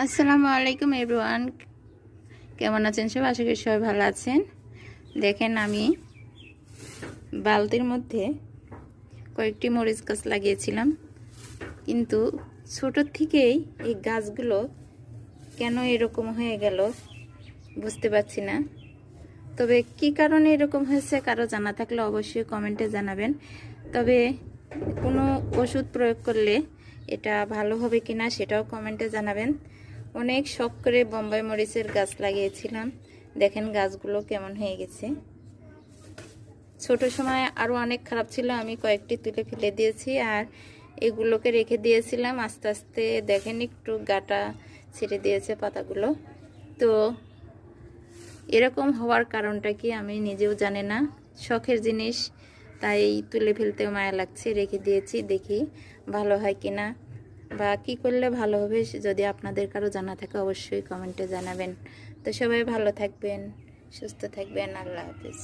আসসালামু আলাইকুম এভরিওয়ান, কেমন আছেন সব? আশা করি সবাই ভালো আছেন। দেখেন, আমি বালতির মধ্যে কয়েকটি মরিচ গাছ লাগিয়েছিলাম, কিন্তু ছোটোর থেকেই এই গাছগুলো কেন এরকম হয়ে গেল বুঝতে পারছি না। তবে কি কারণে এরকম হয়েছে কারো জানা থাকলে অবশ্যই কমেন্টে জানাবেন। তবে কোনো ওষুধ প্রয়োগ করলে এটা ভালো হবে কিনা সেটাও কমেন্টে জানাবেন। অনেক শখ করে বোম্বাই মরিচের গাছ লাগিয়েছিলাম, দেখেন গাছগুলো কেমন হয়ে গেছে। ছোট সময় আরও অনেক খারাপ ছিল, আমি কয়েকটি তুলে ফেলে দিয়েছি আর এগুলোকে রেখে দিয়েছিলাম। আস্তে আস্তে দেখেন একটু গাটা ছেড়ে দিয়েছে পাতাগুলো। তো এরকম হওয়ার কারণটা কি আমি নিজেও জানি না, শখের জিনিস তাই তুলে ফেলতেও মায়া লাগছে, রেখে দিয়েছি। দেখি ভালো হয় কিনা বা কি করলে ভালো হবে, যদি আপনাদের কারো জানা থাকে অবশ্যই কমেন্টে জানাবেন। তো সবাই ভালো থাকবেন, সুস্থ থাকবেন। আল্লাহ হাফেজ।